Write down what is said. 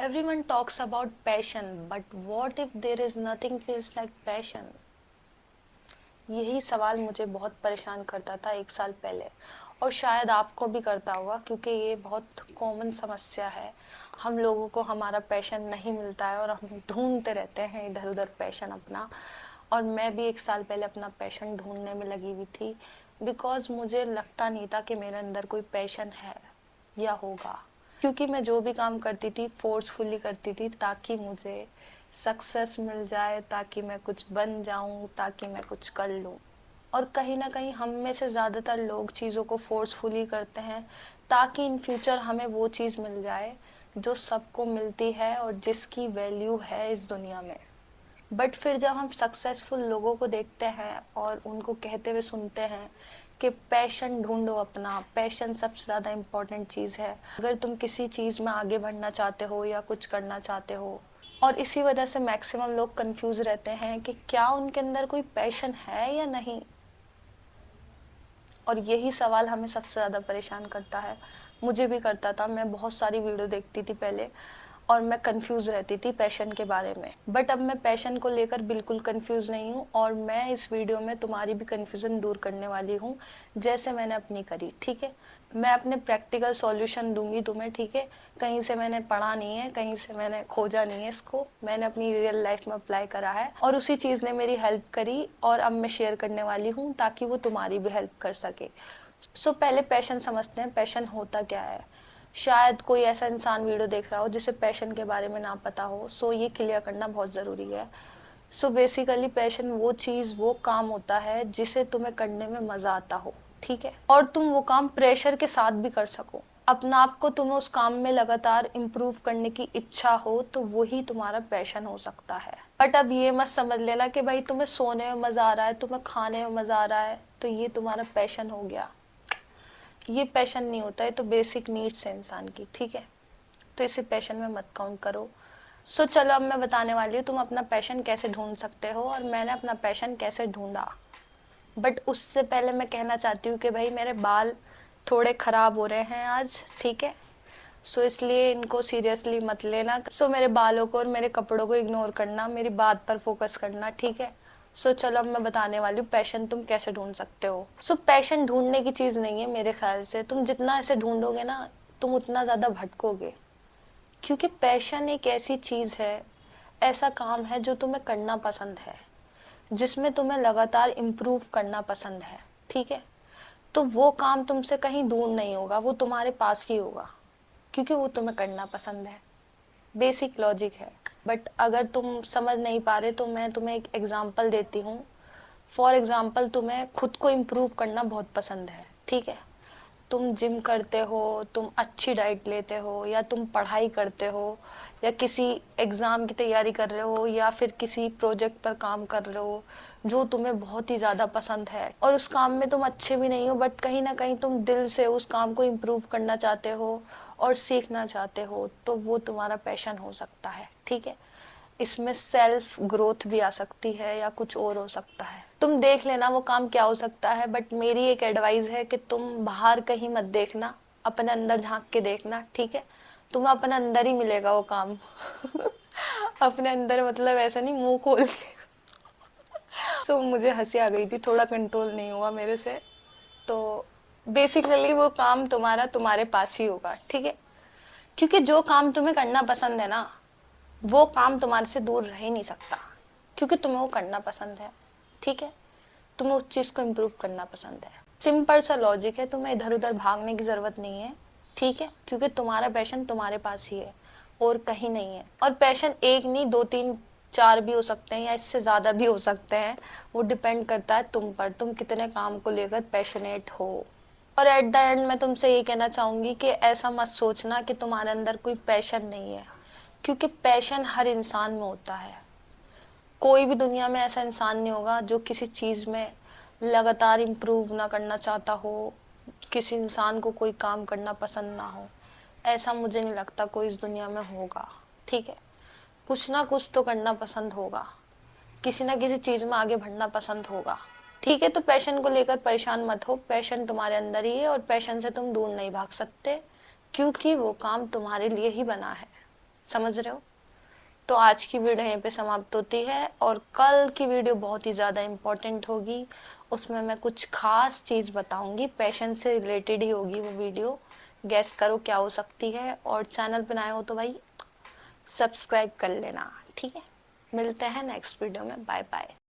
Everyone talks about passion, but what if there is nothing feels like passion? यही सवाल मुझे बहुत परेशान करता था एक साल पहले और शायद आपको भी करता होगा क्योंकि ये बहुत कॉमन समस्या है। हम लोगों को हमारा पैशन नहीं मिलता है और हम ढूंढते रहते हैं इधर उधर पैशन अपना। और मैं भी एक साल पहले अपना पैशन ढूंढने में लगी हुई थी बिकॉज मुझे लगता नहीं था कि मेरे अंदर कोई पैशन है या होगा, क्योंकि मैं जो भी काम करती थी फोर्सफुली करती थी ताकि मुझे सक्सेस मिल जाए, ताकि मैं कुछ बन जाऊं, ताकि मैं कुछ कर लूं। और कहीं ना कहीं हम में से ज़्यादातर लोग चीज़ों को फोर्सफुली करते हैं ताकि इन फ्यूचर हमें वो चीज़ मिल जाए जो सबको मिलती है और जिसकी वैल्यू है इस दुनिया में। बट फिर जब हम सक्सेसफुल लोगों को देखते हैं और उनको कहते हुए सुनते हैं कि पैशन ढूंढो, अपना पैशन सबसे ज़्यादा इम्पोर्टेंट चीज़ है अगर तुम किसी चीज़ में आगे बढ़ना चाहते हो या कुछ करना चाहते हो। और इसी वजह से मैक्सिमम लोग कंफ्यूज रहते हैं कि क्या उनके अंदर कोई पैशन है या नहीं। और यही सवाल हमें सबसे ज़्यादा परेशान करता है। मुझे भी करता था, मैं बहुत सारी वीडियो देखती थी पहले और मैं कंफ्यूज रहती थी पैशन के बारे में। बट अब मैं पैशन को लेकर बिल्कुल कंफ्यूज नहीं हूँ और मैं इस वीडियो में तुम्हारी भी कंफ्यूजन दूर करने वाली हूँ जैसे मैंने अपनी करी। ठीक है, मैं अपने प्रैक्टिकल सॉल्यूशन दूंगी तुम्हें। ठीक है, कहीं से मैंने पढ़ा नहीं है, कहीं से मैंने खोजा नहीं है इसको, मैंने अपनी रियल लाइफ में अप्लाई करा है और उसी चीज़ ने मेरी हेल्प करी और अब मैं शेयर करने वाली हूँ ताकि वो तुम्हारी भी हेल्प कर सके। सो पहले पैशन समझते हैं, पैशन होता क्या है। शायद कोई ऐसा इंसान वीडियो देख रहा हो जिसे पैशन के बारे में ना पता हो, सो ये क्लियर करना बहुत ज़रूरी है। सो बेसिकली पैशन वो चीज़, वो काम होता है जिसे तुम्हें करने में मज़ा आता हो। ठीक है, और तुम वो काम प्रेशर के साथ भी कर सको, अपना आप को तुम्हें उस काम में लगातार इम्प्रूव करने की इच्छा हो, तो वही तुम्हारा पैशन हो सकता है। बट अब ये मत समझ लेना कि भाई तुम्हें सोने में मज़ा आ रहा है, तुम्हें खाने में मज़ा आ रहा है तो ये तुम्हारा पैशन हो गया। ये पैशन नहीं होता है, तो बेसिक नीड्स है इंसान की। ठीक है, तो इसे पैशन में मत काउंट करो। सो चलो अब मैं बताने वाली हूँ तुम अपना पैशन कैसे ढूंढ सकते हो और मैंने अपना पैशन कैसे ढूंढा। बट उससे पहले मैं कहना चाहती हूँ कि भाई मेरे बाल थोड़े ख़राब हो रहे हैं आज। ठीक है, सो इसलिए इनको सीरियसली मत लेना। सो मेरे बालों को और मेरे कपड़ों को इग्नोर करना, मेरी बात पर फोकस करना। ठीक है, सो चलो अब मैं बताने वाली हूँ पैशन तुम कैसे ढूंढ सकते हो। सो पैशन ढूंढने की चीज़ नहीं है मेरे ख्याल से। तुम जितना ऐसे ढूंढोगे ना तुम उतना ज़्यादा भटकोगे, क्योंकि पैशन एक ऐसी चीज़ है, ऐसा काम है जो तुम्हें करना पसंद है, जिसमें तुम्हें लगातार इम्प्रूव करना पसंद है। ठीक है, तो वो काम तुमसे कहीं दूर नहीं होगा, वो तुम्हारे पास ही होगा क्योंकि वो तुम्हें करना पसंद है। बेसिक लॉजिक है। बट अगर तुम समझ नहीं पा रहे तो मैं तुम्हें एक एग्जांपल देती हूँ। फॉर एग्जांपल तुम्हें खुद को इम्प्रूव करना बहुत पसंद है। ठीक है, तुम जिम करते हो, तुम अच्छी डाइट लेते हो, या तुम पढ़ाई करते हो, या किसी एग्ज़ाम की तैयारी कर रहे हो, या फिर किसी प्रोजेक्ट पर काम कर रहे हो जो तुम्हें बहुत ही ज़्यादा पसंद है और उस काम में तुम अच्छे भी नहीं हो, बट कहीं ना कहीं तुम दिल से उस काम को इम्प्रूव करना चाहते हो और सीखना चाहते हो, तो वो तुम्हारा पैशन हो सकता है। ठीक है, इसमें सेल्फ ग्रोथ भी आ सकती है या कुछ और हो सकता है, तुम देख लेना वो काम क्या हो सकता है। बट मेरी एक एडवाइस है कि तुम बाहर कहीं मत देखना, अपने अंदर झांक के देखना। ठीक है, तुम्हें अपने अंदर ही मिलेगा वो काम अपने अंदर मतलब ऐसा नहीं मुंह खोल के सो मुझे हंसी आ गई थी, थोड़ा कंट्रोल नहीं हुआ मेरे से। तो बेसिकली वो काम तुम्हारा तुम्हारे पास ही होगा। ठीक है, क्योंकि जो काम तुम्हें करना पसंद है ना, वो काम तुम्हारे से दूर रह ही नहीं सकता क्योंकि तुम्हें वो करना पसंद है। ठीक है, तुम्हें उस चीज़ को इम्प्रूव करना पसंद है। सिंपल सा लॉजिक है, तुम्हें इधर उधर भागने की ज़रूरत नहीं है। ठीक है, क्योंकि तुम्हारा पैशन तुम्हारे पास ही है और कहीं नहीं है। और पैशन एक नहीं, दो तीन चार भी हो सकते हैं या इससे ज़्यादा भी हो सकते हैं, वो डिपेंड करता है तुम पर, तुम कितने काम को लेकर पैशनेट हो। और एट द एंड मैं तुमसे ये कहना चाहूँगी कि ऐसा मत सोचना कि तुम्हारे अंदर कोई पैशन नहीं है, क्योंकि पैशन हर इंसान में होता है। कोई भी दुनिया में ऐसा इंसान नहीं होगा जो किसी चीज़ में लगातार इम्प्रूव ना करना चाहता हो, किसी इंसान को कोई काम करना पसंद ना हो। ऐसा मुझे नहीं लगता कोई इस दुनिया में होगा। ठीक है, कुछ ना कुछ तो करना पसंद होगा, किसी ना किसी चीज़ में आगे बढ़ना पसंद होगा। ठीक है, तो पैशन को लेकर परेशान मत हो, पैशन तुम्हारे अंदर ही है और पैशन से तुम दूर नहीं भाग सकते क्योंकि वो काम तुम्हारे लिए ही बना है। समझ रहे हो? तो आज की वीडियो यहीं पे समाप्त होती है और कल की वीडियो बहुत ही ज़्यादा इम्पोर्टेंट होगी। उसमें मैं कुछ खास चीज़ बताऊंगी, पैशन से रिलेटेड ही होगी वो वीडियो। गैस करो क्या हो सकती है, और चैनल पे नए हो तो भाई सब्सक्राइब कर लेना, ठीक है? मिलते हैं नेक्स्ट वीडियो में, बाय बाय।